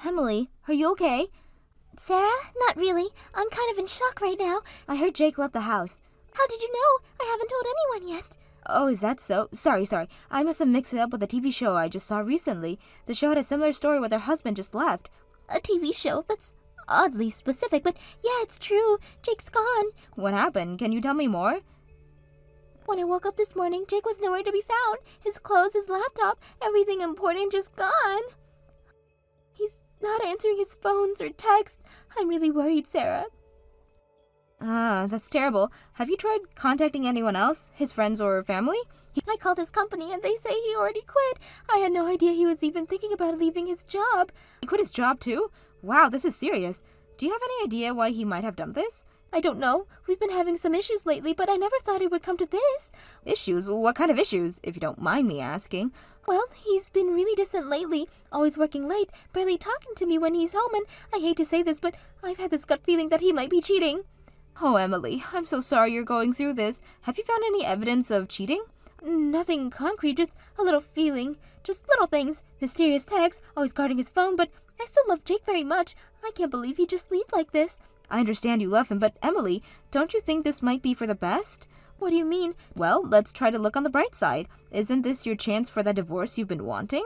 Emily, are you okay? Sarah? Not really. I'm kind of in shock right now. I heard Jake left the house. How did you know? I haven't told anyone yet. Oh, is that so? Sorry. I must have mixed it up with a TV show I just saw recently. The show had a similar story where their husband just left. A TV show? That's oddly specific, but yeah, it's true. Jake's gone. What happened? Can you tell me more? When I woke up this morning, Jake was nowhere to be found. His clothes, his laptop, everything important just gone. He's not answering his phones or texts. I'm really worried, Sarah. That's terrible. Have you tried contacting anyone else? His friends or family? I called his company and they say he already quit. I had no idea he was even thinking about leaving his job. He quit his job too? Wow, this is serious. Do you have any idea why he might have done this? I don't know. We've been having some issues lately, but I never thought it would come to this. Issues? What kind of issues, if you don't mind me asking? Well, he's been really distant lately, always working late, barely talking to me when he's home, and I hate to say this, but I've had this gut feeling that he might be cheating. Oh, Emily, I'm so sorry you're going through this. Have you found any evidence of cheating? Nothing concrete, just a little feeling. Just little things. Mysterious texts, always guarding his phone, but I still love Jake very much. I can't believe he'd just leave like this. I understand you love him, but Emily, don't you think this might be for the best? What do you mean? Well, let's try to look on the bright side. Isn't this your chance for that divorce you've been wanting?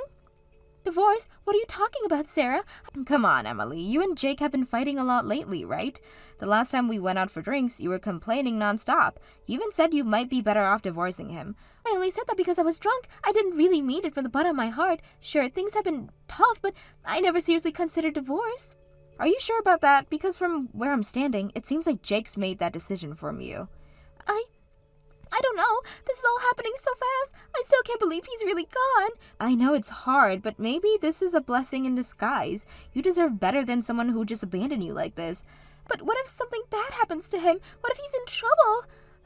Divorce? What are you talking about, Sarah? Come on, Emily. You and Jake have been fighting a lot lately, right? The last time we went out for drinks, you were complaining nonstop. You even said you might be better off divorcing him. I only said that because I was drunk. I didn't really mean it from the bottom of my heart. Sure, things have been tough, but I never seriously considered divorce. Are you sure about that? Because from where I'm standing, it seems like Jake's made that decision from you. I don't know. This is all happening so fast. I still can't believe he's really gone. I know it's hard, but maybe this is a blessing in disguise. You deserve better than someone who just abandoned you like this. But what if something bad happens to him? What if he's in trouble?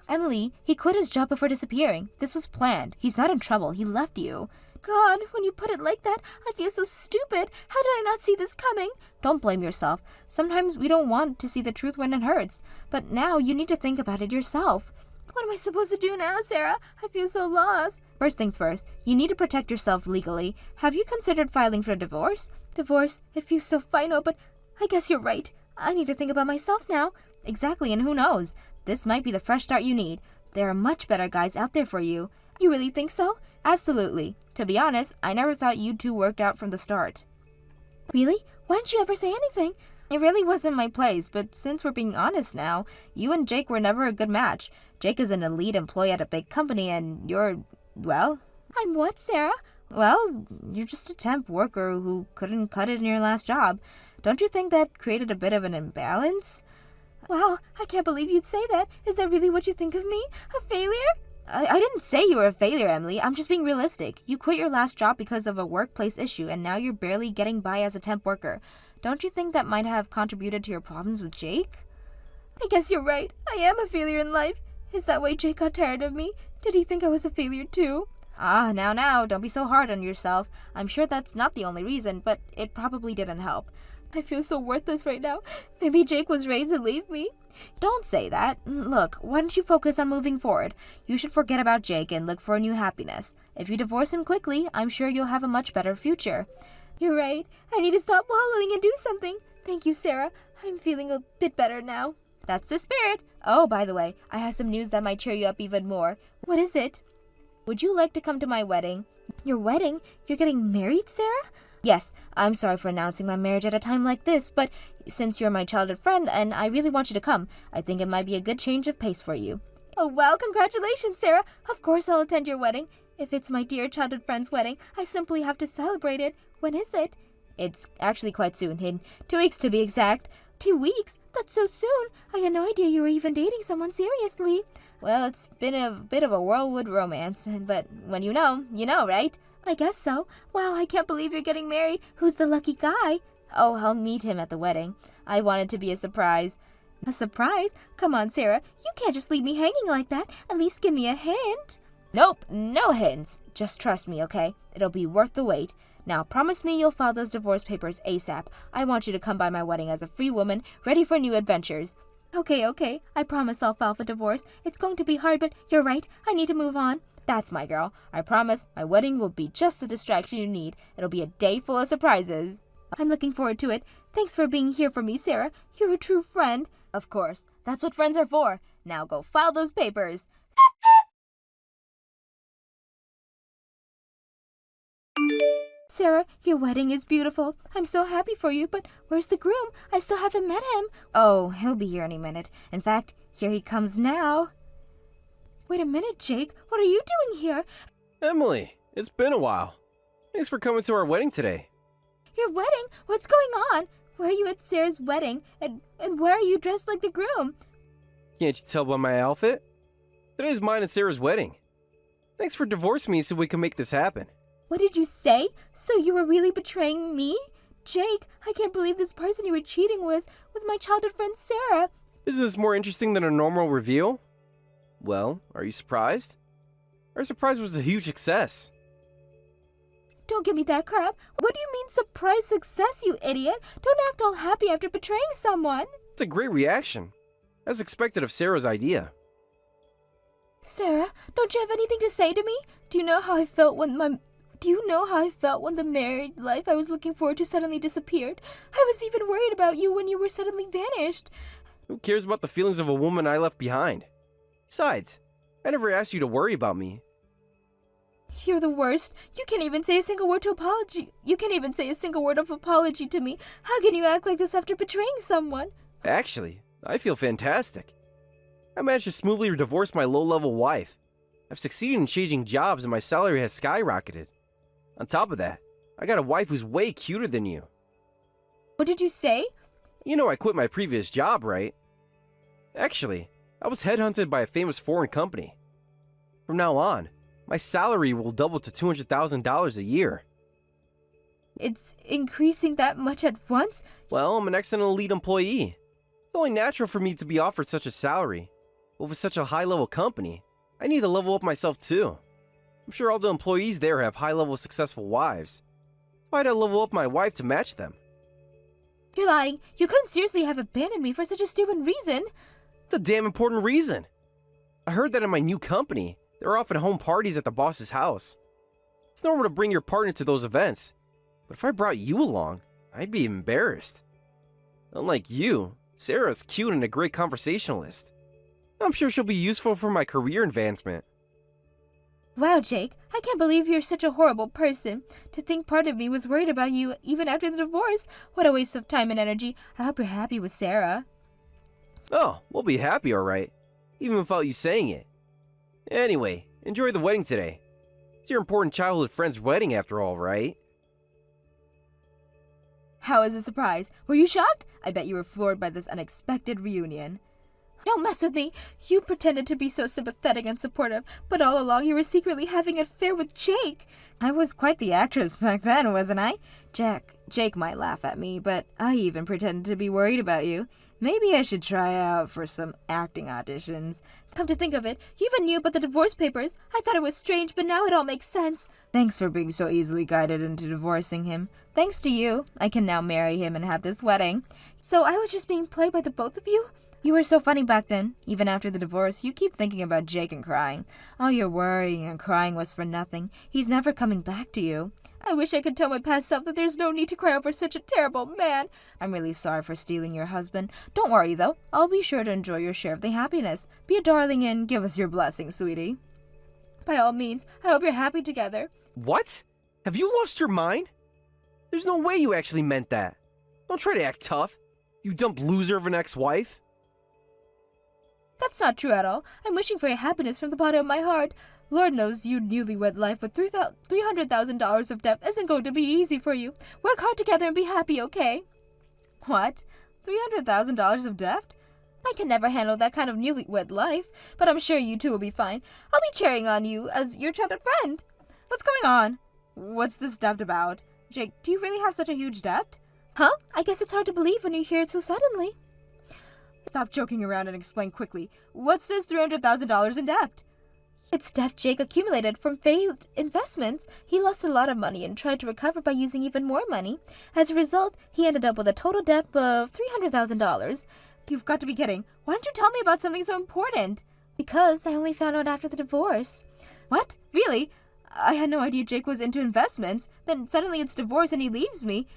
Emily, he quit his job before disappearing. This was planned. He's not in trouble. He left you. God, when you put it like that, I feel so stupid. How did I not see this coming? Don't blame yourself. Sometimes we don't want to see the truth when it hurts. But now you need to think about it yourself. What am I supposed to do now, Sarah? I feel so lost. First things first, you need to protect yourself legally. Have you considered filing for a divorce? Divorce? It feels so final, but I guess you're right. I need to think about myself now. Exactly, and who knows? This might be the fresh start you need. There are much better guys out there for you. You really think so? Absolutely. To be honest, I never thought you two worked out from the start. Really? Why didn't you ever say anything? It really wasn't my place, but since we're being honest now, you and Jake were never a good match. Jake is an elite employee at a big company and you're, well... I'm what, Sarah? Well, you're just a temp worker who couldn't cut it in your last job. Don't you think that created a bit of an imbalance? Wow, I can't believe you'd say that. Is that really what you think of me? A failure? I didn't say you were a failure, Emily. I'm just being realistic. You quit your last job because of a workplace issue, and now you're barely getting by as a temp worker. Don't you think that might have contributed to your problems with Jake? I guess you're right. I am a failure in life. Is that why Jake got tired of me? Did he think I was a failure too? Now, don't be so hard on yourself. I'm sure that's not the only reason, but it probably didn't help. I feel so worthless right now. Maybe Jake was ready to leave me. Don't say that. Look, why don't you focus on moving forward? You should forget about Jake and look for a new happiness. If you divorce him quickly, I'm sure you'll have a much better future. You're right. I need to stop wallowing and do something. Thank you, Sarah. I'm feeling a bit better now. That's the spirit. Oh, by the way, I have some news that might cheer you up even more. What is it? Would you like to come to my wedding? Your wedding? You're getting married, Sarah? Yes, I'm sorry for announcing my marriage at a time like this, but since you're my childhood friend and I really want you to come, I think it might be a good change of pace for you. Oh, wow, congratulations, Sarah. Of course I'll attend your wedding. If it's my dear childhood friend's wedding, I simply have to celebrate it. When is it? It's actually quite soon, in 2 weeks to be exact. 2 weeks? That's so soon. I had no idea you were even dating someone seriously. Well, it's been a bit of a whirlwind romance, but when you know, right? I guess so. Wow, I can't believe you're getting married. Who's the lucky guy? Oh, I'll meet him at the wedding. I want it to be a surprise. A surprise? Come on, Sarah. You can't just leave me hanging like that. At least give me a hint. Nope, no hints. Just trust me, okay? It'll be worth the wait. Now, promise me you'll file those divorce papers ASAP. I want you to come by my wedding as a free woman, ready for new adventures. Okay. I promise I'll file for divorce. It's going to be hard, but you're right. I need to move on. That's my girl. I promise my wedding will be just the distraction you need. It'll be a day full of surprises. I'm looking forward to it. Thanks for being here for me, Sarah. You're a true friend. Of course. That's what friends are for. Now go file those papers. Sarah, your wedding is beautiful. I'm so happy for you, but where's the groom? I still haven't met him. Oh, he'll be here any minute. In fact, here he comes now. Wait a minute, Jake. What are you doing here? Emily, it's been a while. Thanks for coming to our wedding today. Your wedding? What's going on? Where are you at Sarah's wedding? And where are you dressed like the groom? Can't you tell by my outfit? Today's mine and Sarah's wedding. Thanks for divorcing me so we can make this happen. What did you say? So you were really betraying me? Jake, I can't believe this person you were cheating with my childhood friend Sarah. Isn't this more interesting than a normal reveal? Well, are you surprised? Our surprise was a huge success. Don't give me that crap. What do you mean surprise success, you idiot? Don't act all happy after betraying someone. It's a great reaction, as expected of Sarah's idea. Sarah, don't you have anything to say to me? Do you know how I felt when the married life I was looking forward to suddenly disappeared? I was even worried about you when you were suddenly vanished. Who cares about the feelings of a woman I left behind? Besides, I never asked you to worry about me. You're the worst. You can't even say a single word of apology to me. How can you act like this after betraying someone? Actually, I feel fantastic. I managed to smoothly divorce my low-level wife. I've succeeded in changing jobs and my salary has skyrocketed. On top of that, I got a wife who's way cuter than you. What did you say? You know I quit my previous job, right? Actually, I was headhunted by a famous foreign company. From now on, my salary will double to $200,000 a year. It's increasing that much at once? Well, I'm an excellent elite employee. It's only natural for me to be offered such a salary. But with such a high-level company, I need to level up myself too. I'm sure all the employees there have high-level successful wives. So I had to level up my wife to match them. You're lying. You couldn't seriously have abandoned me for such a stupid reason. It's a damn important reason. I heard that in my new company, they're often home parties at the boss's house. It's normal to bring your partner to those events, but if I brought you along, I'd be embarrassed. Unlike you, Sarah's cute and a great conversationalist. I'm sure she'll be useful for my career advancement. Wow, Jake, I can't believe you're such a horrible person. To think part of me was worried about you even after the divorce. What a waste of time and energy. I hope you're happy with Sarah. Oh, we'll be happy, alright. Even without you saying it. Anyway, enjoy the wedding today. It's your important childhood friend's wedding after all, right? How was the surprise? Were you shocked? I bet you were floored by this unexpected reunion. Don't mess with me. You pretended to be so sympathetic and supportive, but all along you were secretly having an affair with Jake. I was quite the actress back then, wasn't I? Jake might laugh at me, but I even pretended to be worried about you. Maybe I should try out for some acting auditions. Come to think of it, you even knew about the divorce papers. I thought it was strange, but now it all makes sense. Thanks for being so easily guided into divorcing him. Thanks to you, I can now marry him and have this wedding. So I was just being played by the both of you? You were so funny back then. Even after the divorce, you keep thinking about Jake and crying. All your worrying and crying was for nothing. He's never coming back to you. I wish I could tell my past self that there's no need to cry over such a terrible man. I'm really sorry for stealing your husband. Don't worry, though. I'll be sure to enjoy your share of the happiness. Be a darling and give us your blessing, sweetie. By all means, I hope you're happy together. What? Have you lost your mind? There's no way you actually meant that. Don't try to act tough, you dumb loser of an ex-wife. That's not true at all. I'm wishing for your happiness from the bottom of my heart. Lord knows your newlywed life with $300,000 of debt isn't going to be easy for you. Work hard together and be happy, okay? What? $300,000 of debt? I can never handle that kind of newlywed life, but I'm sure you two will be fine. I'll be cheering on you as your childhood friend. What's going on? What's this debt about? Jake, do you really have such a huge debt? Huh? I guess it's hard to believe when you hear it so suddenly. Stop joking around and explain quickly. What's this $300,000 in debt? It's debt Jake accumulated from failed investments. He lost a lot of money and tried to recover by using even more money. As a result, he ended up with a total debt of $300,000. You've got to be kidding. Why didn't you tell me about something so important? Because I only found out after the divorce. What? Really? I had no idea Jake was into investments. Then suddenly it's divorce and he leaves me.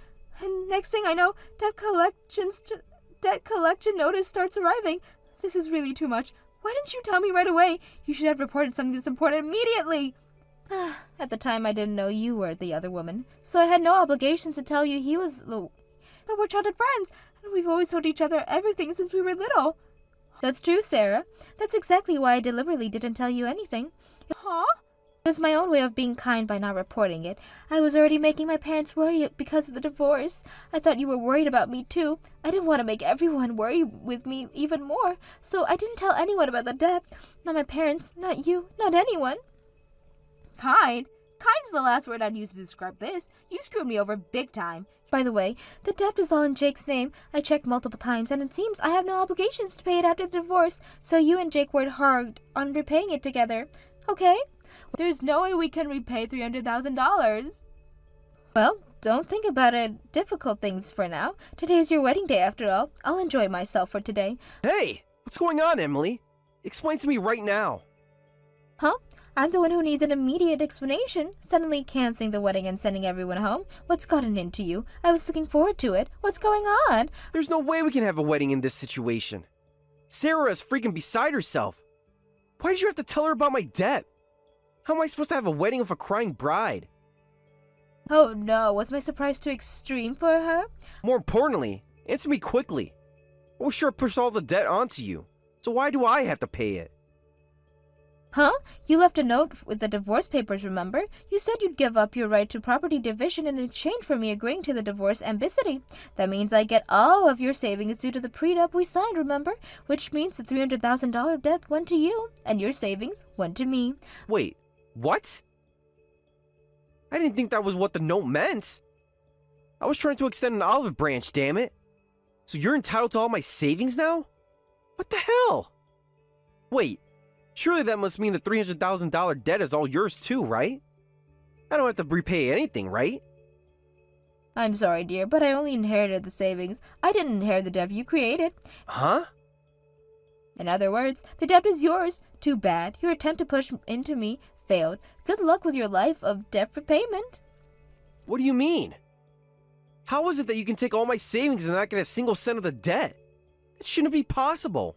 And next thing I know, debt collection notice starts arriving. This is really too much. Why didn't you tell me right away? You should have reported something that's important immediately. At the time, I didn't know you were the other woman, so I had no obligation to tell you he was the... But we're childhood friends, and we've always told each other everything since we were little. That's true, Sarah. That's exactly why I deliberately didn't tell you anything. Huh? It was my own way of being kind by not reporting it. I was already making my parents worry because of the divorce. I thought you were worried about me too. I didn't want to make everyone worry with me even more, so I didn't tell anyone about the debt. Not my parents, not you, not anyone. Kind? Kind's the last word I'd use to describe this. You screwed me over big time. By the way, the debt is all in Jake's name. I checked multiple times, and it seems I have no obligations to pay it after the divorce, so you and Jake worked hard on repaying it together. Okay? There's no way we can repay $300,000. Well, don't think about it. Difficult things for now. Today's your wedding day after all. I'll enjoy myself for today. Hey! What's going on, Emily? Explain to me right now. Huh? I'm the one who needs an immediate explanation. Suddenly canceling the wedding and sending everyone home. What's gotten into you? I was looking forward to it. What's going on? There's no way we can have a wedding in this situation. Sarah is freaking beside herself. Why did you have to tell her about my debt? How am I supposed to have a wedding with a crying bride? Oh no, was my surprise too extreme for her? More importantly, answer me quickly. I was sure I pushed all the debt onto you, so why do I have to pay it? Huh? You left a note with the divorce papers, remember? You said you'd give up your right to property division in exchange for me agreeing to the divorce ambiguity. That means I get all of your savings due to the prenup we signed, remember? Which means the $300,000 debt went to you, and your savings went to me. Wait, what? I didn't think that was what the note meant. I was trying to extend an olive branch, damn it. So you're entitled to all my savings now? What the hell? Wait. Surely that must mean the $300,000 debt is all yours too, right? I don't have to repay anything, right? I'm sorry, dear, but I only inherited the savings. I didn't inherit the debt you created. Huh? In other words, the debt is yours. Too bad. Your attempt to push into me failed. Good luck with your life of debt repayment. What do you mean? How is it that you can take all my savings and not get a single cent of the debt? It shouldn't be possible.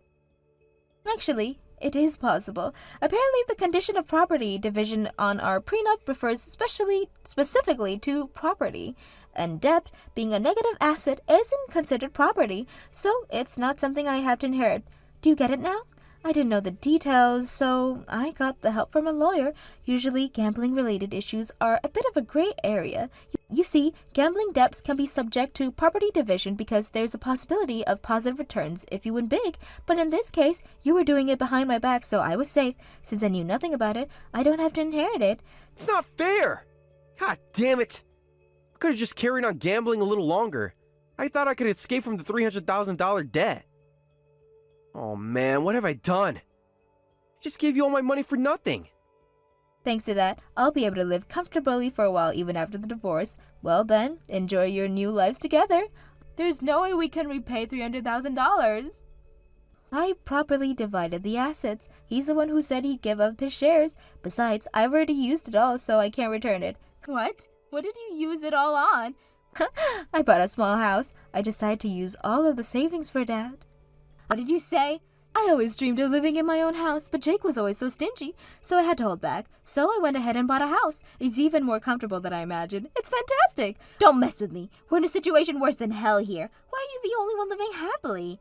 Actually, it is possible. Apparently, the condition of property division on our prenup refers specifically to property, and debt, being a negative asset, isn't considered property, so it's not something I have to inherit. Do you get it now? I didn't know the details, so I got the help from a lawyer. Usually, gambling-related issues are a bit of a gray area. You see, gambling debts can be subject to property division because there's a possibility of positive returns if you win big. But in this case, you were doing it behind my back, so I was safe. Since I knew nothing about it, I don't have to inherit it. It's not fair! God damn it! I could have just carried on gambling a little longer. I thought I could escape from the $300,000 debt. Oh man, what have I done? I just gave you all my money for nothing. Thanks to that, I'll be able to live comfortably for a while even after the divorce. Well then, enjoy your new lives together. There's no way we can repay $300,000. I properly divided the assets. He's the one who said he'd give up his shares. Besides, I've already used it all, so I can't return it. What? What did you use it all on? I bought a small house. I decided to use all of the savings for that. What did you say? I always dreamed of living in my own house, but Jake was always so stingy, so I had to hold back. So I went ahead and bought a house. It's even more comfortable than I imagined. It's fantastic. Don't mess with me. We're in a situation worse than hell here. Why are you the only one living happily?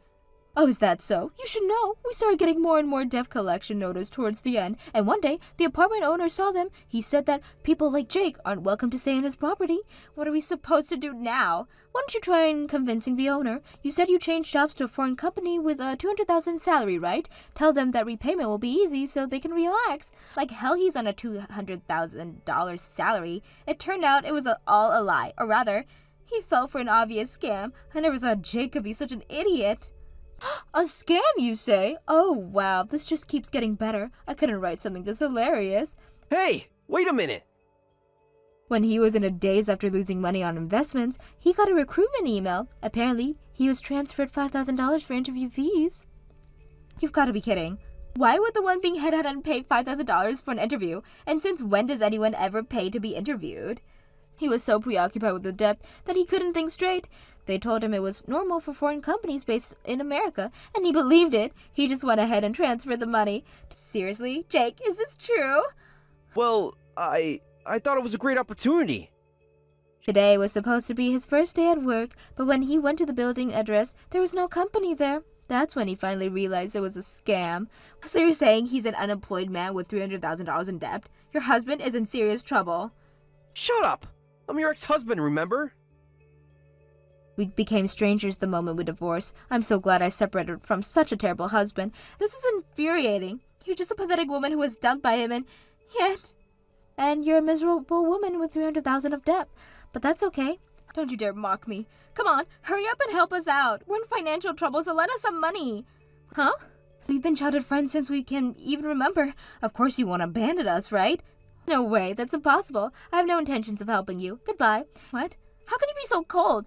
Oh, is that so? You should know. We started getting more and more debt collection notice towards the end, and one day, the apartment owner saw them. He said that people like Jake aren't welcome to stay in his property. What are we supposed to do now? Why don't you try convincing the owner? You said you changed jobs to a foreign company with a $200,000 salary, right? Tell them that repayment will be easy so they can relax. Like hell he's on a $200,000 salary. It turned out it was all a lie, or rather, he fell for an obvious scam. I never thought Jake could be such an idiot. A scam, you say? Oh, wow, this just keeps getting better. I couldn't write something this hilarious. Hey, wait a minute. When he was in a daze after losing money on investments, he got a recruitment email. Apparently, he was transferred $5,000 for interview fees. You've got to be kidding. Why would the one being headhunted pay $5,000 for an interview? And since when does anyone ever pay to be interviewed? He was so preoccupied with the debt that he couldn't think straight. They told him it was normal for foreign companies based in America, and he believed it. He just went ahead and transferred the money. Seriously, Jake, is this true? Well, I thought it was a great opportunity. Today was supposed to be his first day at work, but when he went to the building address, there was no company there. That's when he finally realized it was a scam. So you're saying he's an unemployed man with $300,000 in debt? Your husband is in serious trouble. Shut up! I'm your ex-husband, remember? We became strangers the moment we divorced. I'm so glad I separated from such a terrible husband. This is infuriating. You're just a pathetic woman who was dumped by him, and you're a miserable woman with $300,000 of debt. But that's okay. Don't you dare mock me. Come on, hurry up and help us out. We're in financial trouble, so lend us some money. Huh? We've been childhood friends since we can even remember. Of course you won't abandon us, right? No way, that's impossible. I have no intentions of helping you. Goodbye. What? How can you be so cold?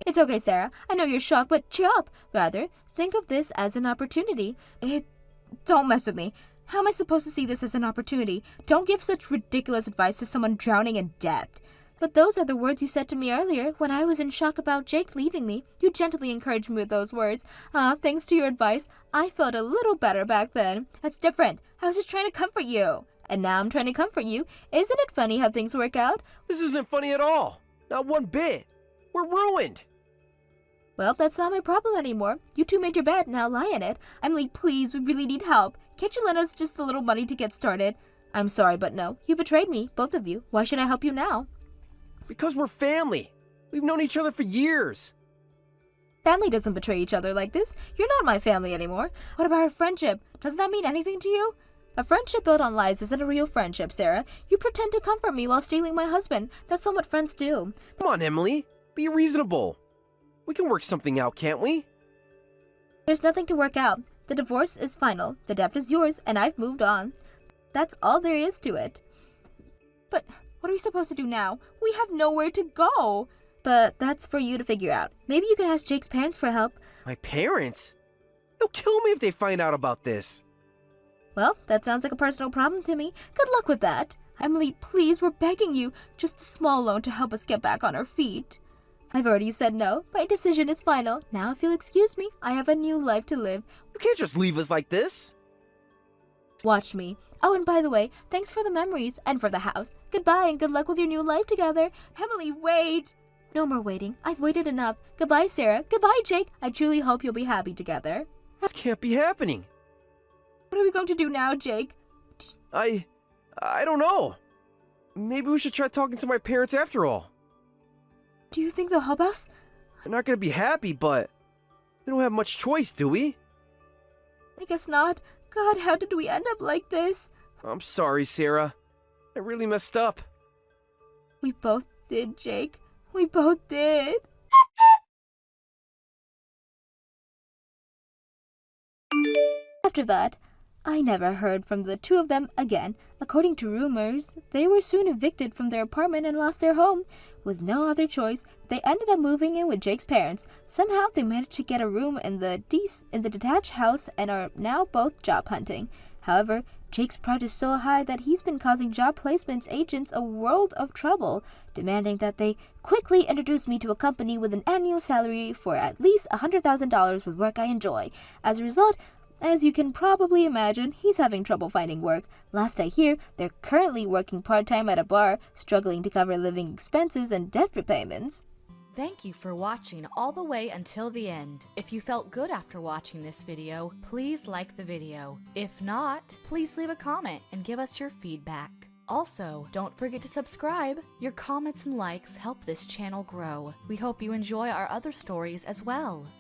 It's okay, Sarah. I know you're shocked, but cheer up. Rather, think of this as an opportunity. Don't mess with me. How am I supposed to see this as an opportunity? Don't give such ridiculous advice to someone drowning in debt. But those are the words you said to me earlier when I was in shock about Jake leaving me. You gently encouraged me with those words. Thanks to your advice, I felt a little better back then. That's different. I was just trying to comfort you. And now I'm trying to comfort you. Isn't it funny how things work out? This isn't funny at all. Not one bit. We're ruined. Well, that's not my problem anymore. You two made your bed, now lie in it. Emily, please, we really need help. Can't you lend us just a little money to get started? I'm sorry, but no. You betrayed me, both of you. Why should I help you now? Because we're family. We've known each other for years. Family doesn't betray each other like this. You're not my family anymore. What about our friendship? Doesn't that mean anything to you? A friendship built on lies isn't a real friendship, Sarah. You pretend to comfort me while stealing my husband. That's not what friends do. Come on, Emily. Be reasonable. We can work something out, can't we? There's nothing to work out. The divorce is final. The debt is yours, and I've moved on. That's all there is to it. But what are we supposed to do now? We have nowhere to go. But that's for you to figure out. Maybe you can ask Jake's parents for help. My parents? They'll kill me if they find out about this. Well, that sounds like a personal problem to me. Good luck with that. Emily, please, we're begging you. Just a small loan to help us get back on our feet. I've already said no. My decision is final. Now, if you'll excuse me, I have a new life to live. You can't just leave us like this. Watch me. Oh, and by the way, thanks for the memories and for the house. Goodbye and good luck with your new life together. Emily, wait. No more waiting. I've waited enough. Goodbye, Sarah. Goodbye, Jake. I truly hope you'll be happy together. This can't be happening. What are we going to do now, Jake? I don't know. Maybe we should try talking to my parents after all. Do you think they'll help us? They're not gonna be happy, but we don't have much choice, do we? I guess not. God, how did we end up like this? I'm sorry, Sarah. I really messed up. We both did, Jake. We both did. After that, I never heard from the two of them again. According to rumors, they were soon evicted from their apartment and lost their home. With no other choice, they ended up moving in with Jake's parents. Somehow, they managed to get a room in the detached house and are now both job hunting. However, Jake's pride is so high that he's been causing job placement agents a world of trouble, demanding that they quickly introduce me to a company with an annual salary for at least $100,000 with work I enjoy. As a result, as you can probably imagine, he's having trouble finding work. Last I hear, they're currently working part-time at a bar, struggling to cover living expenses and debt repayments. Thank you for watching all the way until the end. If you felt good after watching this video, please like the video. If not, please leave a comment and give us your feedback. Also, don't forget to subscribe. Your comments and likes help this channel grow. We hope you enjoy our other stories as well.